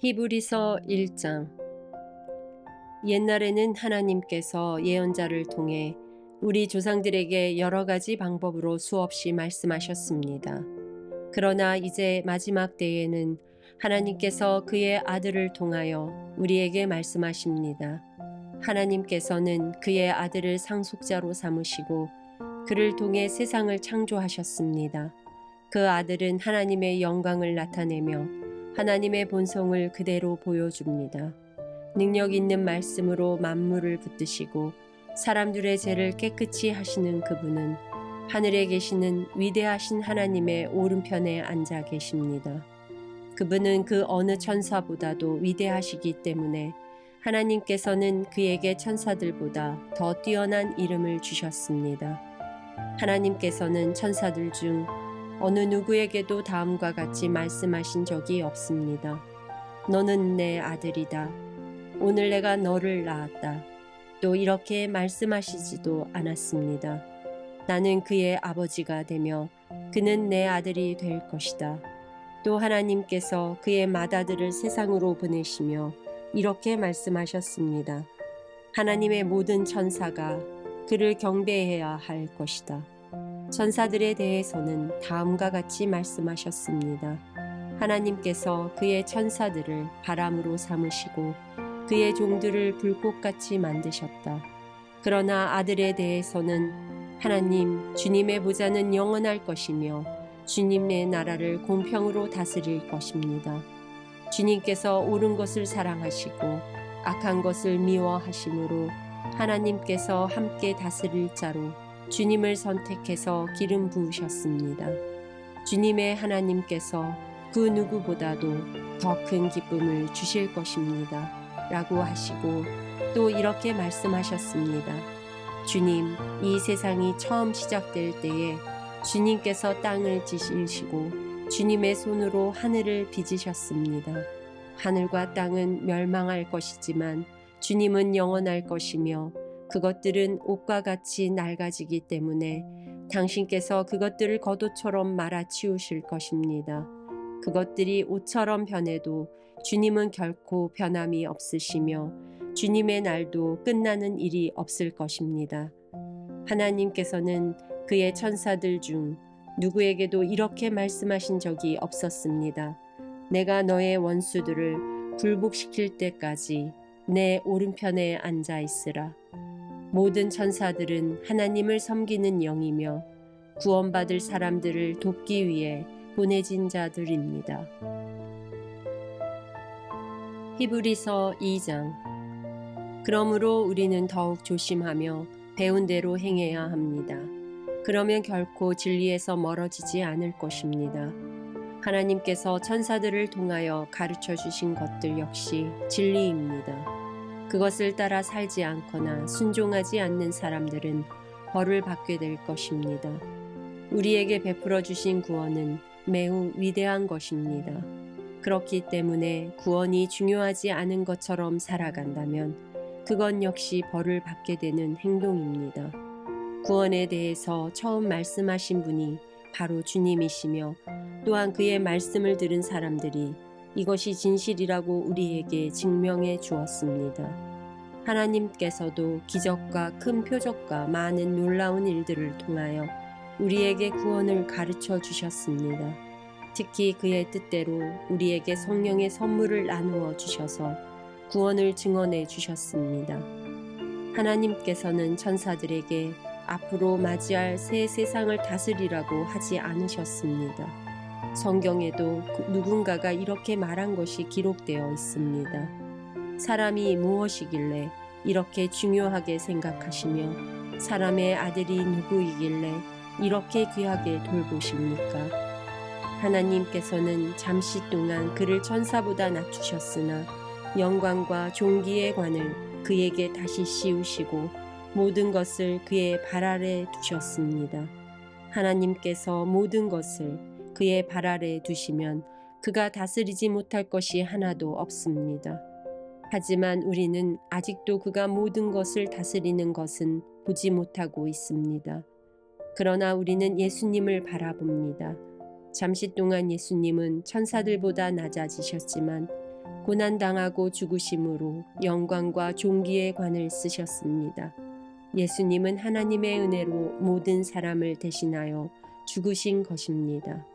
히브리서 1장. 옛날에는 하나님께서 예언자를 통해 우리 조상들에게 여러 가지 방법으로 수없이 말씀하셨습니다. 그러나 이제 마지막 때에는 하나님께서 그의 아들을 통하여 우리에게 말씀하십니다. 하나님께서는 그의 아들을 상속자로 삼으시고 그를 통해 세상을 창조하셨습니다. 그 아들은 하나님의 영광을 나타내며 하나님의 본성을 그대로 보여줍니다. 능력 있는 말씀으로 만물을 붙드시고 사람들의 죄를 깨끗이 하시는 그분은 하늘에 계시는 위대하신 하나님의 오른편에 앉아 계십니다. 그분은 그 어느 천사보다도 위대하시기 때문에 하나님께서는 그에게 천사들보다 더 뛰어난 이름을 주셨습니다. 하나님께서는 천사들 중 어느 누구에게도 다음과 같이 말씀하신 적이 없습니다. 너는 내 아들이다. 오늘 내가 너를 낳았다. 또 이렇게 말씀하시지도 않았습니다. 나는 그의 아버지가 되며 그는 내 아들이 될 것이다. 또 하나님께서 그의 맏아들을 세상으로 보내시며 이렇게 말씀하셨습니다. 하나님의 모든 천사가 그를 경배해야 할 것이다. 천사들에 대해서는 다음과 같이 말씀하셨습니다. 하나님께서 그의 천사들을 바람으로 삼으시고 그의 종들을 불꽃같이 만드셨다. 그러나 아들에 대해서는 하나님 주님의 보좌는 영원할 것이며 주님의 나라를 공평으로 다스릴 것입니다. 주님께서 옳은 것을 사랑하시고 악한 것을 미워하심으로 하나님께서 함께 다스릴 자로 주님을 선택해서 기름 부으셨습니다. 주님의 하나님께서 그 누구보다도 더 큰 기쁨을 주실 것입니다. 라고 하시고 또 이렇게 말씀하셨습니다. 주님, 이 세상이 처음 시작될 때에 주님께서 땅을 지으시고 주님의 손으로 하늘을 빚으셨습니다. 하늘과 땅은 멸망할 것이지만 주님은 영원할 것이며 그것들은 옷과 같이 낡아지기 때문에 당신께서 그것들을 겉옷처럼 말아치우실 것입니다. 그것들이 옷처럼 변해도 주님은 결코 변함이 없으시며 주님의 날도 끝나는 일이 없을 것입니다. 하나님께서는 그의 천사들 중 누구에게도 이렇게 말씀하신 적이 없었습니다. 내가 너의 원수들을 굴복시킬 때까지 내 오른편에 앉아 있으라. 모든 천사들은 하나님을 섬기는 영이며 구원받을 사람들을 돕기 위해 보내진 자들입니다. 히브리서 2장. 그러므로 우리는 더욱 조심하며 배운 대로 행해야 합니다. 그러면 결코 진리에서 멀어지지 않을 것입니다. 하나님께서 천사들을 통하여 가르쳐 주신 것들 역시 진리입니다. 그것을 따라 살지 않거나 순종하지 않는 사람들은 벌을 받게 될 것입니다. 우리에게 베풀어 주신 구원은 매우 위대한 것입니다. 그렇기 때문에 구원이 중요하지 않은 것처럼 살아간다면 그건 역시 벌을 받게 되는 행동입니다. 구원에 대해서 처음 말씀하신 분이 바로 주님이시며 또한 그의 말씀을 들은 사람들이 이것이 진실이라고 우리에게 증명해 주었습니다. 하나님께서도 기적과 큰 표적과 많은 놀라운 일들을 통하여 우리에게 구원을 가르쳐 주셨습니다. 특히 그의 뜻대로 우리에게 성령의 선물을 나누어 주셔서 구원을 증언해 주셨습니다. 하나님께서는 천사들에게 앞으로 맞이할 새 세상을 다스리라고 하지 않으셨습니다. 성경에도 누군가가 이렇게 말한 것이 기록되어 있습니다. 사람이 무엇이길래 이렇게 중요하게 생각하시며 사람의 아들이 누구이길래 이렇게 귀하게 돌보십니까? 하나님께서는 잠시 동안 그를 천사보다 낮추셨으나 영광과 존귀의 관을 그에게 다시 씌우시고 모든 것을 그의 발 아래 두셨습니다. 하나님께서 모든 것을 그의 발 아래 두시면 그가 다스리지 못할 것이 하나도 없습니다. 하지만 우리는 아직도 그가 모든 것을 다스리는 것은 보지 못하고 있습니다. 그러나 우리는 예수님을 바라봅니다. 잠시 동안 예수님은 천사들보다 낮아지셨지만 고난당하고 죽으심으로 영광과 존귀의 관을 쓰셨습니다. 예수님은 하나님의 은혜로 모든 사람을 대신하여 죽으신 것입니다.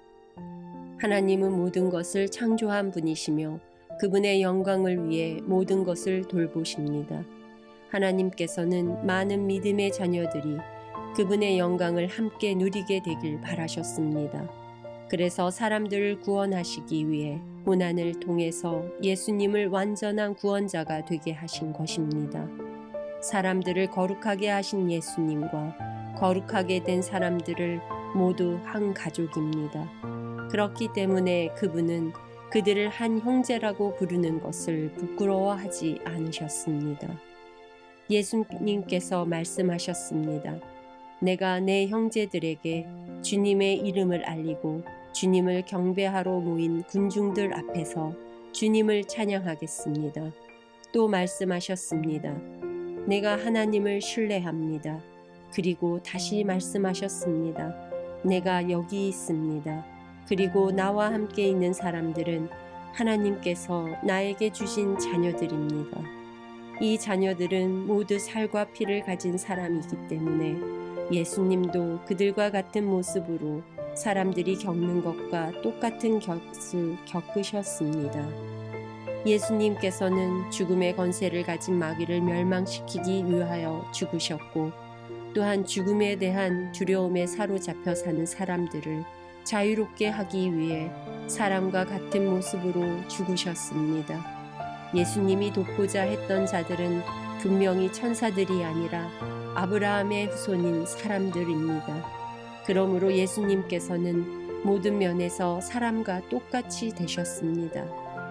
하나님은 모든 것을 창조한 분이시며 그분의 영광을 위해 모든 것을 돌보십니다. 하나님께서는 많은 믿음의 자녀들이 그분의 영광을 함께 누리게 되길 바라셨습니다. 그래서 사람들을 구원하시기 위해 고난을 통해서 예수님을 완전한 구원자가 되게 하신 것입니다. 사람들을 거룩하게 하신 예수님과 거룩하게 된 사람들을 모두 한 가족입니다. 그렇기 때문에 그분은 그들을 한 형제라고 부르는 것을 부끄러워하지 않으셨습니다. 예수님께서 말씀하셨습니다. 내가 내 형제들에게 주님의 이름을 알리고 주님을 경배하러 모인 군중들 앞에서 주님을 찬양하겠습니다. 또 말씀하셨습니다. 내가 하나님을 신뢰합니다. 그리고 다시 말씀하셨습니다. 내가 여기 있습니다. 그리고 나와 함께 있는 사람들은 하나님께서 나에게 주신 자녀들입니다. 이 자녀들은 모두 살과 피를 가진 사람이기 때문에 예수님도 그들과 같은 모습으로 사람들이 겪는 것과 똑같은 것을 겪으셨습니다. 예수님께서는 죽음의 권세를 가진 마귀를 멸망시키기 위하여 죽으셨고 또한 죽음에 대한 두려움에 사로잡혀 사는 사람들을 자유롭게 하기 위해 사람과 같은 모습으로 죽으셨습니다. 예수님이 돕고자 했던 자들은 분명히 천사들이 아니라 아브라함의 후손인 사람들입니다. 그러므로 예수님께서는 모든 면에서 사람과 똑같이 되셨습니다.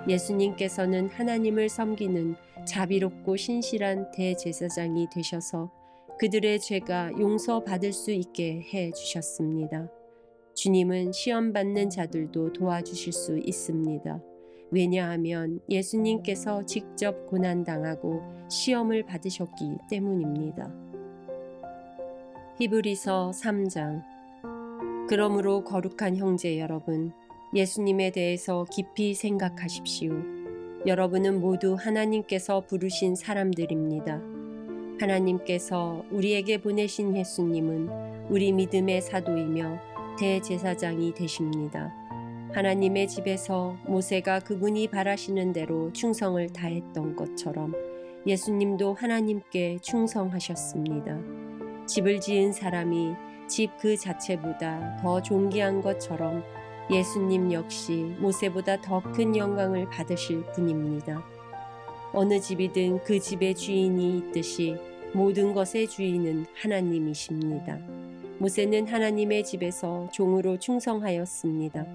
예수님께서는 하나님을 섬기는 자비롭고 신실한 대제사장이 되셔서 그들의 죄가 용서받을 수 있게 해 주셨습니다. 주님은 시험받는 자들도 도와주실 수 있습니다. 왜냐하면 예수님께서 직접 고난당하고 시험을 받으셨기 때문입니다. 히브리서 3장. 그러므로 거룩한 형제 여러분, 예수님에 대해서 깊이 생각하십시오. 여러분은 모두 하나님께서 부르신 사람들입니다. 하나님께서 우리에게 보내신 예수님은 우리 믿음의 사도이며 대제사장이 되십니다. 하나님의 집에서 모세가 그분이 바라시는 대로 충성을 다했던 것처럼 예수님도 하나님께 충성하셨습니다. 집을 지은 사람이 집 그 자체보다 더 존귀한 것처럼 예수님 역시 모세보다 더 큰 영광을 받으실 분입니다. 어느 집이든 그 집의 주인이 있듯이 모든 것의 주인은 하나님이십니다. 모세는 하나님의 집에서 종으로 충성하였습니다.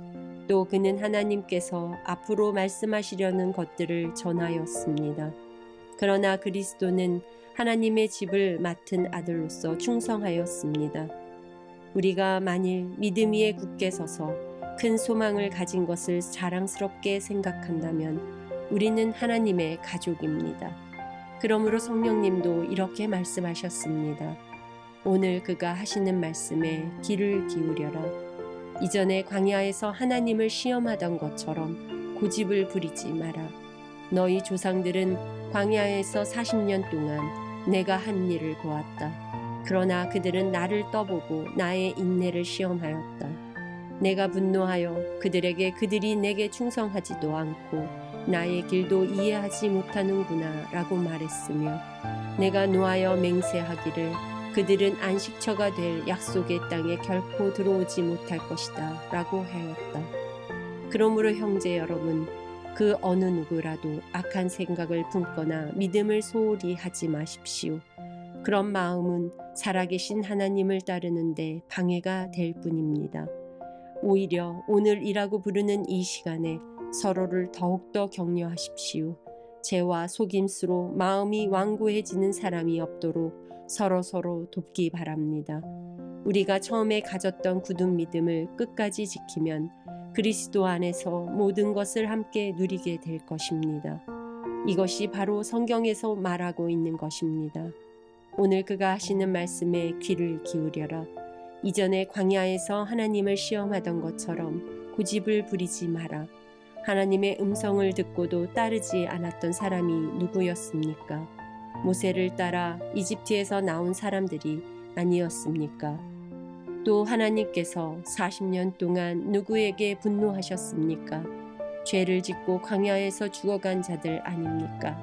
또 그는 하나님께서 앞으로 말씀하시려는 것들을 전하였습니다. 그러나 그리스도는 하나님의 집을 맡은 아들로서 충성하였습니다. 우리가 만일 믿음 위에 굳게 서서 큰 소망을 가진 것을 자랑스럽게 생각한다면 우리는 하나님의 가족입니다. 그러므로 성령님도 이렇게 말씀하셨습니다. 오늘 그가 하시는 말씀에 귀를 기울여라. 이전에 광야에서 하나님을 시험하던 것처럼 고집을 부리지 마라. 너희 조상들은 광야에서 40년 동안 내가 한 일을 보았다. 그러나 그들은 나를 떠보고 나의 인내를 시험하였다. 내가 분노하여 그들에게 그들이 내게 충성하지도 않고 나의 길도 이해하지 못하는구나 라고 말했으며 내가 노하여 맹세하기를 그들은 안식처가 될 약속의 땅에 결코 들어오지 못할 것이다 라고 하였다. 그러므로 형제 여러분, 그 어느 누구라도 악한 생각을 품거나 믿음을 소홀히 하지 마십시오. 그런 마음은 살아계신 하나님을 따르는데 방해가 될 뿐입니다. 오히려 오늘이라고 부르는 이 시간에 서로를 더욱더 격려하십시오. 죄와 속임수로 마음이 완고해지는 사람이 없도록 서로 돕기 바랍니다. 우리가 처음에 가졌던 굳은 믿음을 끝까지 지키면 그리스도 안에서 모든 것을 함께 누리게 될 것입니다. 이것이 바로 성경에서 말하고 있는 것입니다. 오늘 그가 하시는 말씀에 귀를 기울여라. 이전에 광야에서 하나님을 시험하던 것처럼 고집을 부리지 마라. 하나님의 음성을 듣고도 따르지 않았던 사람이 누구였습니까? 모세를 따라 이집트에서 나온 사람들이 아니었습니까? 또 하나님께서 40년 동안 누구에게 분노하셨습니까? 죄를 짓고 광야에서 죽어간 자들 아닙니까?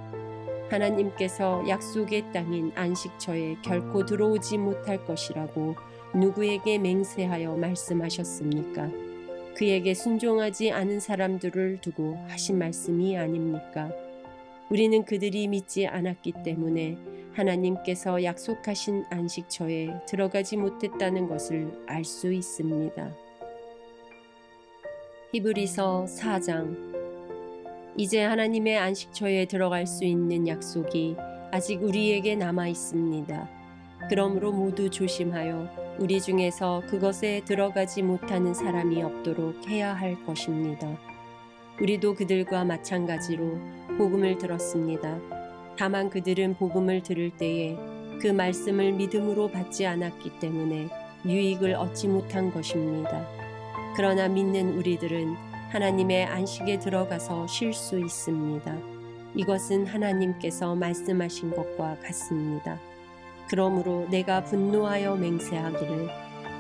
하나님께서 약속의 땅인 안식처에 결코 들어오지 못할 것이라고 누구에게 맹세하여 말씀하셨습니까? 그에게 순종하지 않은 사람들을 두고 하신 말씀이 아닙니까? 우리는 그들이 믿지 않았기 때문에 하나님께서 약속하신 안식처에 들어가지 못했다는 것을 알 수 있습니다. 히브리서 4장. 이제 하나님의 안식처에 들어갈 수 있는 약속이 아직 우리에게 남아 있습니다. 그러므로 모두 조심하여 우리 중에서 그것에 들어가지 못하는 사람이 없도록 해야 할 것입니다. 우리도 그들과 마찬가지로 복음을 들었습니다. 다만 그들은 복음을 들을 때에 그 말씀을 믿음으로 받지 않았기 때문에 유익을 얻지 못한 것입니다. 그러나 믿는 우리들은 하나님의 안식에 들어가서 쉴 수 있습니다. 이것은 하나님께서 말씀하신 것과 같습니다. 그러므로 내가 분노하여 맹세하기를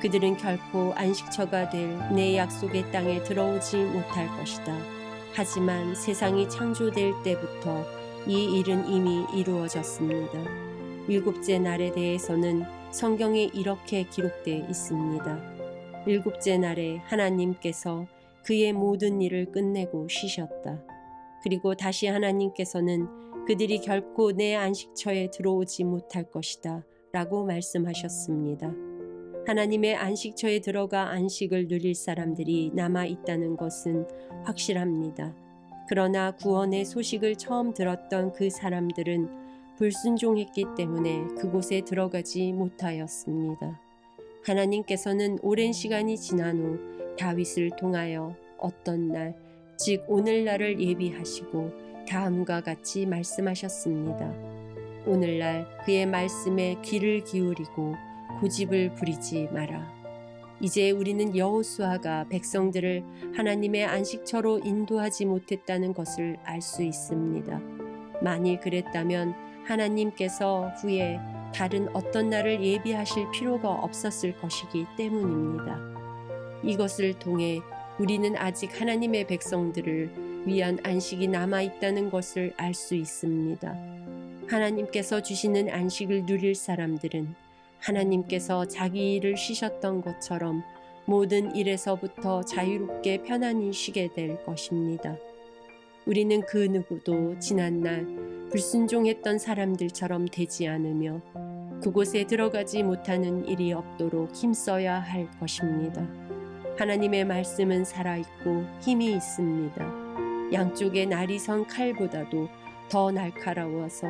그들은 결코 안식처가 될 내 약속의 땅에 들어오지 못할 것이다. 하지만 세상이 창조될 때부터 이 일은 이미 이루어졌습니다. 일곱째 날에 대해서는 성경에 이렇게 기록되어 있습니다. 일곱째 날에 하나님께서 그의 모든 일을 끝내고 쉬셨다. 그리고 다시 하나님께서는 그들이 결코 내 안식처에 들어오지 못할 것이다 라고 말씀하셨습니다. 하나님의 안식처에 들어가 안식을 누릴 사람들이 남아 있다는 것은 확실합니다. 그러나 구원의 소식을 처음 들었던 그 사람들은 불순종했기 때문에 그곳에 들어가지 못하였습니다. 하나님께서는 오랜 시간이 지난 후 다윗을 통하여 어떤 날, 즉 오늘날을 예비하시고 다음과 같이 말씀하셨습니다. 오늘날 그의 말씀에 귀를 기울이고 고집을 부리지 마라. 이제 우리는 여호수아가 백성들을 하나님의 안식처로 인도하지 못했다는 것을 알 수 있습니다. 만일 그랬다면 하나님께서 후에 다른 어떤 날을 예비하실 필요가 없었을 것이기 때문입니다. 이것을 통해 우리는 아직 하나님의 백성들을 위한 안식이 남아있다는 것을 알 수 있습니다. 하나님께서 주시는 안식을 누릴 사람들은 하나님께서 자기 일을 쉬셨던 것처럼 모든 일에서부터 자유롭게 편안히 쉬게 될 것입니다. 우리는 그 누구도 지난날 불순종했던 사람들처럼 되지 않으며 그곳에 들어가지 못하는 일이 없도록 힘써야 할 것입니다. 하나님의 말씀은 살아있고 힘이 있습니다. 양쪽에 날이 선 칼보다도 더 날카로워서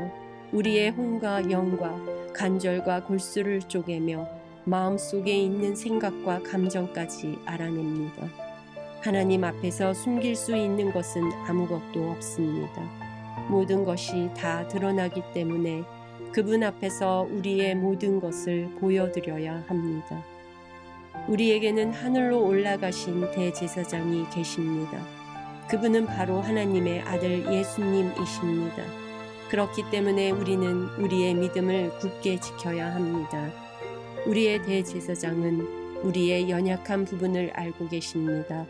우리의 혼과 영과 관절과 골수를 쪼개며 마음속에 있는 생각과 감정까지 알아냅니다. 하나님 앞에서 숨길 수 있는 것은 아무것도 없습니다. 모든 것이 다 드러나기 때문에 그분 앞에서 우리의 모든 것을 보여드려야 합니다. 우리에게는 하늘로 올라가신 대제사장이 계십니다. 그분은 바로 하나님의 아들 예수님이십니다. 그렇기 때문에 우리는 우리의 믿음을 굳게 지켜야 합니다. 우리의 대제사장은 우리의 연약한 부분을 알고 계십니다.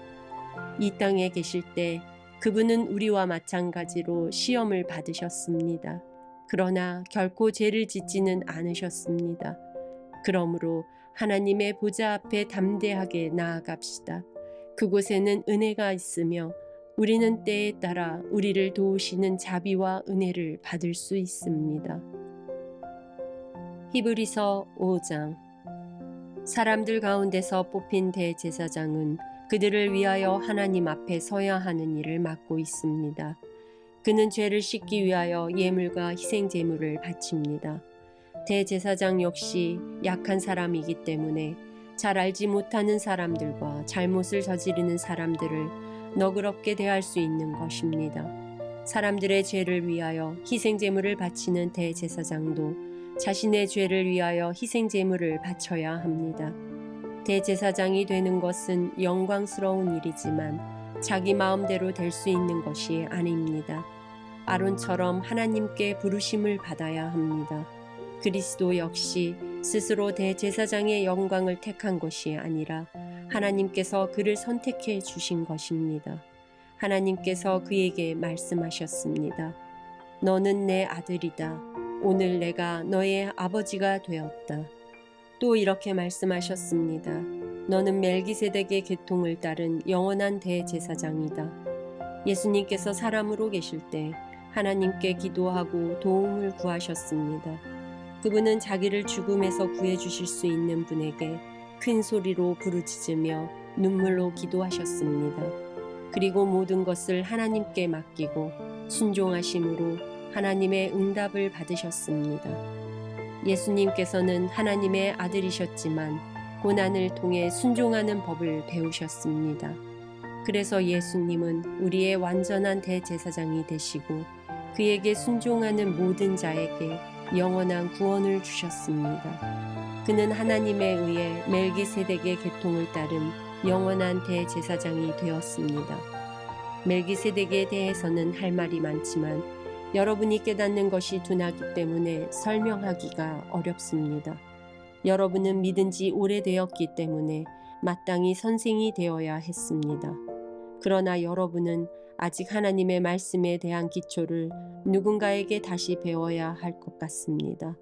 이 땅에 계실 때 그분은 우리와 마찬가지로 시험을 받으셨습니다. 그러나 결코 죄를 짓지는 않으셨습니다. 그러므로 하나님의 보좌 앞에 담대하게 나아갑시다. 그곳에는 은혜가 있으며 우리는 때에 따라 우리를 도우시는 자비와 은혜를 받을 수 있습니다. 히브리서 5장. 사람들 가운데서 뽑힌 대제사장은 그들을 위하여 하나님 앞에 서야 하는 일을 맡고 있습니다. 그는 죄를 씻기 위하여 예물과 희생 제물을 바칩니다. 대제사장 역시 약한 사람이기 때문에 잘 알지 못하는 사람들과 잘못을 저지르는 사람들을 너그럽게 대할 수 있는 것입니다. 사람들의 죄를 위하여 희생 제물을 바치는 대제사장도 자신의 죄를 위하여 희생 제물을 바쳐야 합니다. 대제사장이 되는 것은 영광스러운 일이지만 자기 마음대로 될 수 있는 것이 아닙니다. 아론처럼 하나님께 부르심을 받아야 합니다. 그리스도 역시 스스로 대제사장의 영광을 택한 것이 아니라 하나님께서 그를 선택해 주신 것입니다. 하나님께서 그에게 말씀하셨습니다. 너는 내 아들이다. 오늘 내가 너의 아버지가 되었다. 또 이렇게 말씀하셨습니다. 너는 멜기세덱의 계통을 따른 영원한 대제사장이다. 예수님께서 사람으로 계실 때 하나님께 기도하고 도움을 구하셨습니다. 그분은 자기를 죽음에서 구해주실 수 있는 분에게 큰 소리로 부르짖으며 눈물로 기도하셨습니다. 그리고 모든 것을 하나님께 맡기고 순종하심으로 하나님의 응답을 받으셨습니다. 예수님께서는 하나님의 아들이셨지만 고난을 통해 순종하는 법을 배우셨습니다. 그래서 예수님은 우리의 완전한 대제사장이 되시고 그에게 순종하는 모든 자에게 영원한 구원을 주셨습니다. 그는 하나님에 의해 멜기세덱의 계통을 따른 영원한 대제사장이 되었습니다. 멜기세덱에 대해서는 할 말이 많지만 여러분이 깨닫는 것이 둔하기 때문에 설명하기가 어렵습니다. 여러분은 믿은 지 오래되었기 때문에 마땅히 선생이 되어야 했습니다. 그러나 여러분은 아직 하나님의 말씀에 대한 기초를 누군가에게 다시 배워야 할 것 같습니다.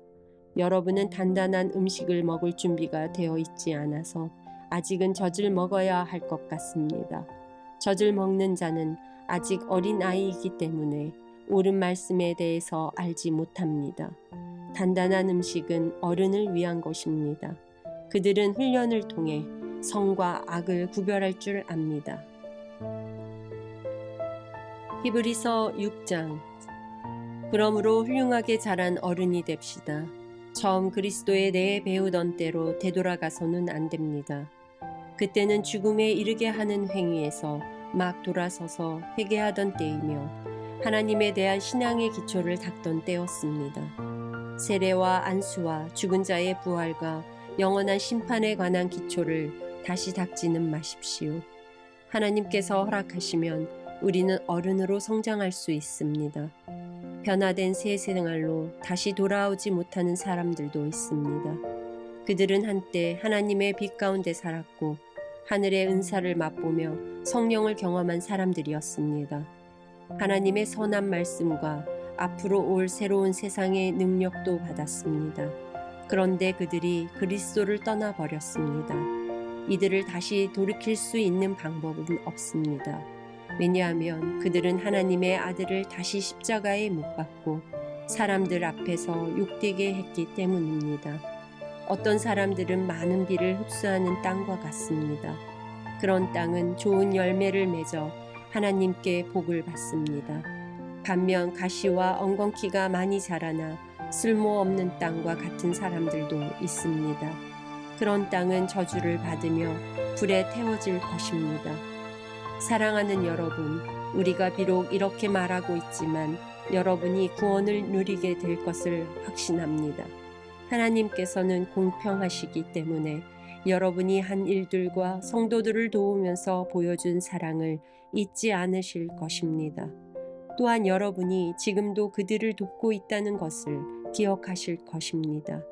여러분은 단단한 음식을 먹을 준비가 되어 있지 않아서 아직은 젖을 먹어야 할 것 같습니다. 젖을 먹는 자는 아직 어린 아이이기 때문에 옳은 말씀에 대해서 알지 못합니다. 단단한 음식은 어른을 위한 것입니다. 그들은 훈련을 통해 성과 악을 구별할 줄 압니다. 히브리서 6장. 그러므로 훌륭하게 자란 어른이 됩시다. 처음 그리스도에 대해 배우던 때로 되돌아가서는 안 됩니다. 그때는 죽음에 이르게 하는 행위에서 막 돌아서서 회개하던 때이며 하나님에 대한 신앙의 기초를 닦던 때였습니다. 세례와 안수와 죽은 자의 부활과 영원한 심판에 관한 기초를 다시 닦지는 마십시오. 하나님께서 허락하시면 우리는 어른으로 성장할 수 있습니다. 변화된 새 생활로 다시 돌아오지 못하는 사람들도 있습니다. 그들은 한때 하나님의 빛 가운데 살았고 하늘의 은사를 맛보며 성령을 경험한 사람들이었습니다. 하나님의 선한 말씀과 앞으로 올 새로운 세상의 능력도 받았습니다. 그런데 그들이 그리스도를 떠나버렸습니다. 이들을 다시 돌이킬 수 있는 방법은 없습니다. 왜냐하면 그들은 하나님의 아들을 다시 십자가에 못 박고 사람들 앞에서 욕되게 했기 때문입니다. 어떤 사람들은 많은 비를 흡수하는 땅과 같습니다. 그런 땅은 좋은 열매를 맺어 하나님께 복을 받습니다. 반면 가시와 엉겅퀴가 많이 자라나 쓸모없는 땅과 같은 사람들도 있습니다. 그런 땅은 저주를 받으며 불에 태워질 것입니다. 사랑하는 여러분, 우리가 비록 이렇게 말하고 있지만 여러분이 구원을 누리게 될 것을 확신합니다. 하나님께서는 공평하시기 때문에 여러분이 한 일들과 성도들을 도우면서 보여준 사랑을 잊지 않으실 것입니다. 또한 여러분이 지금도 그들을 돕고 있다는 것을 기억하실 것입니다.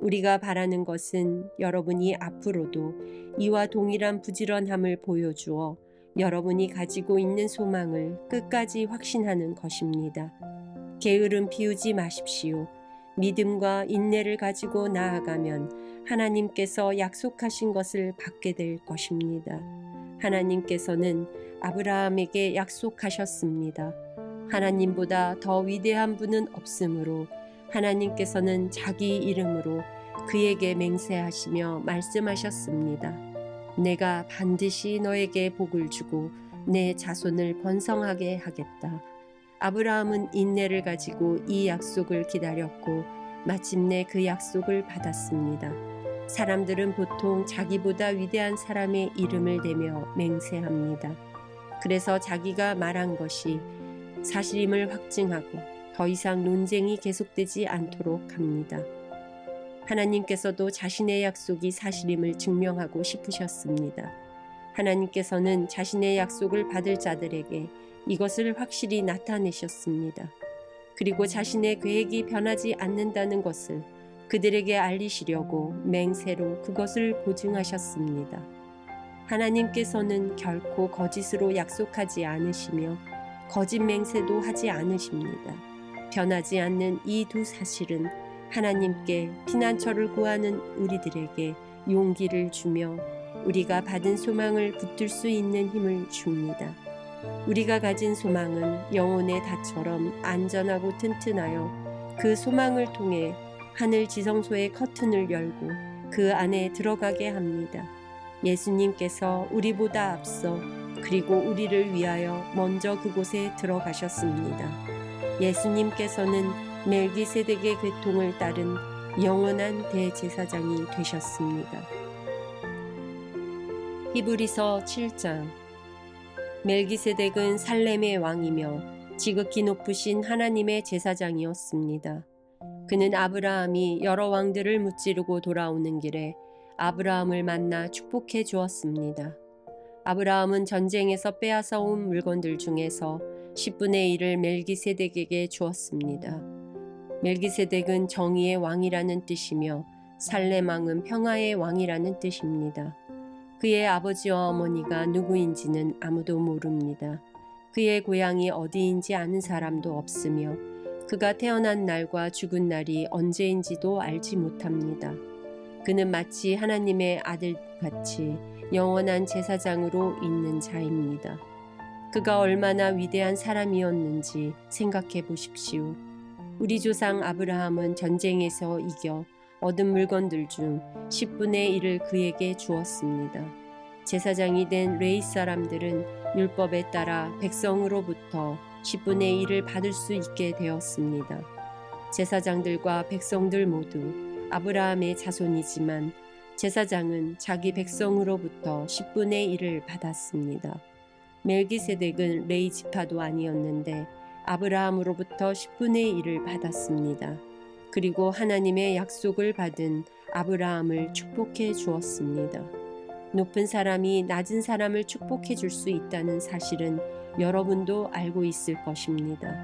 우리가 바라는 것은 여러분이 앞으로도 이와 동일한 부지런함을 보여주어 여러분이 가지고 있는 소망을 끝까지 확신하는 것입니다. 게으름 피우지 마십시오. 믿음과 인내를 가지고 나아가면 하나님께서 약속하신 것을 받게 될 것입니다. 하나님께서는 아브라함에게 약속하셨습니다. 하나님보다 더 위대한 분은 없으므로 하나님께서는 자기 이름으로 그에게 맹세하시며 말씀하셨습니다. 내가 반드시 너에게 복을 주고 내 자손을 번성하게 하겠다. 아브라함은 인내를 가지고 이 약속을 기다렸고 마침내 그 약속을 받았습니다. 사람들은 보통 자기보다 위대한 사람의 이름을 대며 맹세합니다. 그래서 자기가 말한 것이 사실임을 확증하고 더 이상 논쟁이 계속되지 않도록 합니다. 하나님께서도 자신의 약속이 사실임을 증명하고 싶으셨습니다. 하나님께서는 자신의 약속을 받을 자들에게 이것을 확실히 나타내셨습니다. 그리고 자신의 계획이 변하지 않는다는 것을 그들에게 알리시려고 맹세로 그것을 보증하셨습니다. 하나님께서는 결코 거짓으로 약속하지 않으시며 거짓 맹세도 하지 않으십니다. 변하지 않는 이 두 사실은 하나님께 피난처를 구하는 우리들에게 용기를 주며 우리가 받은 소망을 붙들 수 있는 힘을 줍니다. 우리가 가진 소망은 영혼의 닷처럼 안전하고 튼튼하여 그 소망을 통해 하늘 지성소의 커튼을 열고 그 안에 들어가게 합니다. 예수님께서 우리보다 앞서 그리고 우리를 위하여 먼저 그곳에 들어가셨습니다. 예수님께서는 멜기세덱의 계통을 따른 영원한 대제사장이 되셨습니다. 히브리서 7장. 멜기세덱은 살렘의 왕이며 지극히 높으신 하나님의 제사장이었습니다. 그는 아브라함이 여러 왕들을 무찌르고 돌아오는 길에 아브라함을 만나 축복해 주었습니다. 아브라함은 전쟁에서 빼앗아 온 물건들 중에서 10분의 1을 멜기세덱에게 주었습니다. 멜기세덱은 정의의 왕이라는 뜻이며 살렘 왕은 평화의 왕이라는 뜻입니다. 그의 아버지와 어머니가 누구인지는 아무도 모릅니다. 그의 고향이 어디인지 아는 사람도 없으며 그가 태어난 날과 죽은 날이 언제인지도 알지 못합니다. 그는 마치 하나님의 아들같이 영원한 제사장으로 있는 자입니다. 그가 얼마나 위대한 사람이었는지 생각해 보십시오. 우리 조상 아브라함은 전쟁에서 이겨 얻은 물건들 중 10분의 1을 그에게 주었습니다. 제사장이 된 레위 사람들은 율법에 따라 백성으로부터 10분의 1을 받을 수 있게 되었습니다. 제사장들과 백성들 모두 아브라함의 자손이지만 제사장은 자기 백성으로부터 10분의 1을 받았습니다. 멜기세덱은 레위 지파도 아니었는데 아브라함으로부터 10분의 1을 받았습니다. 그리고 하나님의 약속을 받은 아브라함을 축복해 주었습니다. 높은 사람이 낮은 사람을 축복해 줄 수 있다는 사실은 여러분도 알고 있을 것입니다.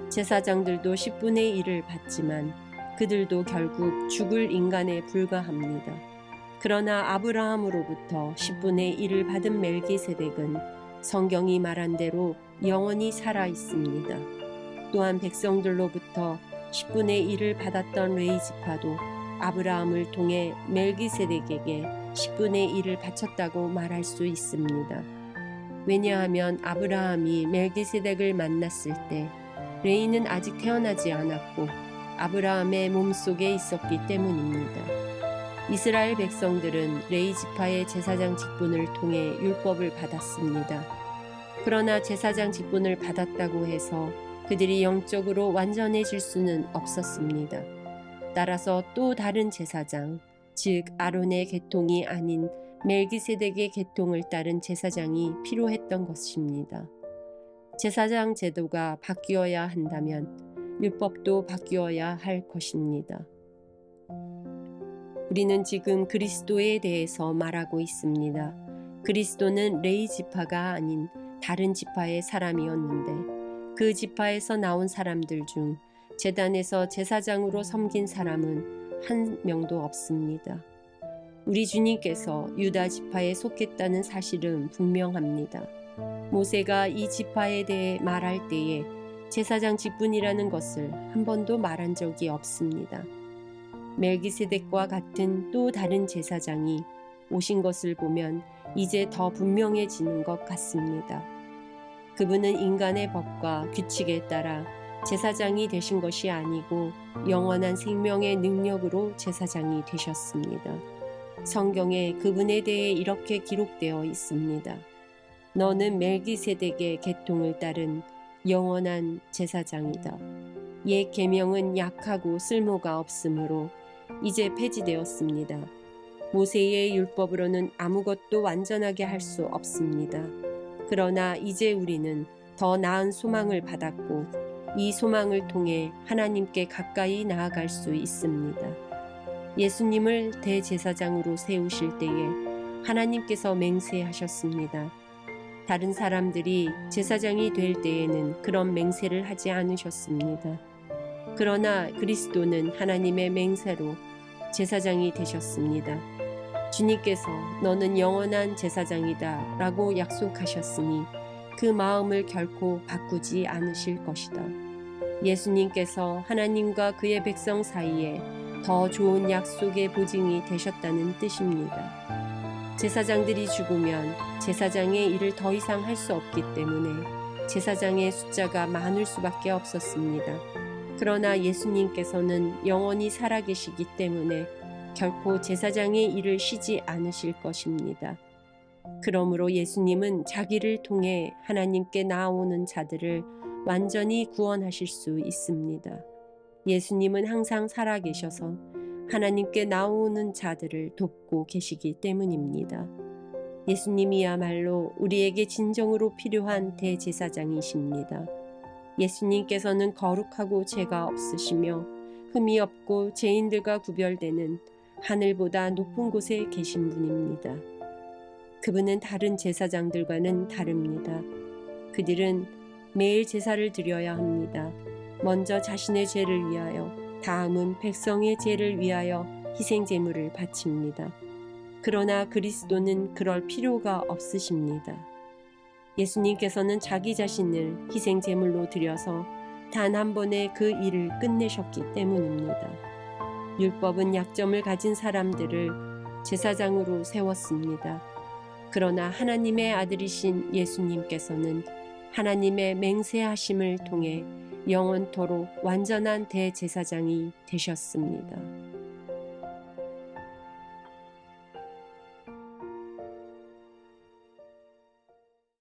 제사장들도 10분의 1을 받지만 그들도 결국 죽을 인간에 불과합니다. 그러나 아브라함으로부터 10분의 1을 받은 멜기세덱은 성경이 말한 대로 영원히 살아 있습니다. 또한 백성들로부터 10분의 1을 받았던 레위 지파도 아브라함을 통해 멜기세덱에게 10분의 1을 바쳤다고 말할 수 있습니다. 왜냐하면 아브라함이 멜기세덱을 만났을 때 레위는 아직 태어나지 않았고 아브라함의 몸속에 있었기 때문입니다. 이스라엘 백성들은 레위 지파의 제사장 직분을 통해 율법을 받았습니다. 그러나 제사장 직분을 받았다고 해서 그들이 영적으로 완전해질 수는 없었습니다. 따라서 또 다른 제사장, 즉 아론의 계통이 아닌 멜기세덱의 계통을 따른 제사장이 필요했던 것입니다. 제사장 제도가 바뀌어야 한다면 율법도 바뀌어야 할 것입니다. 우리는 지금 그리스도에 대해서 말하고 있습니다. 그리스도는 레위 지파가 아닌 다른 지파의 사람이었는데 그 지파에서 나온 사람들 중 제단에서 제사장으로 섬긴 사람은 한 명도 없습니다. 우리 주님께서 유다 지파에 속했다는 사실은 분명합니다. 모세가 이 지파에 대해 말할 때에 제사장 직분이라는 것을 한 번도 말한 적이 없습니다. 멜기세덱과 같은 또 다른 제사장이 오신 것을 보면 이제 더 분명해지는 것 같습니다. 그분은 인간의 법과 규칙에 따라 제사장이 되신 것이 아니고 영원한 생명의 능력으로 제사장이 되셨습니다. 성경에 그분에 대해 이렇게 기록되어 있습니다. 너는 멜기세덱의 계통을 따른 영원한 제사장이다. 옛 계명은 약하고 쓸모가 없으므로 이제 폐지되었습니다. 모세의 율법으로는 아무것도 완전하게 할 수 없습니다. 그러나 이제 우리는 더 나은 소망을 받았고 이 소망을 통해 하나님께 가까이 나아갈 수 있습니다. 예수님을 대제사장으로 세우실 때에 하나님께서 맹세하셨습니다. 다른 사람들이 제사장이 될 때에는 그런 맹세를 하지 않으셨습니다. 그러나 그리스도는 하나님의 맹세로 제사장이 되셨습니다. 주님께서 너는 영원한 제사장이다 라고 약속하셨으니 그 마음을 결코 바꾸지 않으실 것이다. 예수님께서 하나님과 그의 백성 사이에 더 좋은 약속의 보증이 되셨다는 뜻입니다. 제사장들이 죽으면 제사장의 일을 더 이상 할 수 없기 때문에 제사장의 숫자가 많을 수밖에 없었습니다. 그러나 예수님께서는 영원히 살아계시기 때문에 결코 제사장의 일을 쉬지 않으실 것입니다. 그러므로 예수님은 자기를 통해 하나님께 나아오는 자들을 완전히 구원하실 수 있습니다. 예수님은 항상 살아계셔서 하나님께 나오는 자들을 돕고 계시기 때문입니다. 예수님이야말로 우리에게 진정으로 필요한 대제사장이십니다. 예수님께서는 거룩하고 죄가 없으시며 흠이 없고 죄인들과 구별되는 하늘보다 높은 곳에 계신 분입니다. 그분은 다른 제사장들과는 다릅니다. 그들은 매일 제사를 드려야 합니다. 먼저 자신의 죄를 위하여, 다음은 백성의 죄를 위하여 희생 제물을 바칩니다. 그러나 그리스도는 그럴 필요가 없으십니다. 예수님께서는 자기 자신을 희생 제물로 드려서 단 한 번에 그 일을 끝내셨기 때문입니다. 율법은 약점을 가진 사람들을 제사장으로 세웠습니다. 그러나 하나님의 아들이신 예수님께서는 하나님의 맹세하심을 통해 영원토록 완전한 대제사장이 되셨습니다.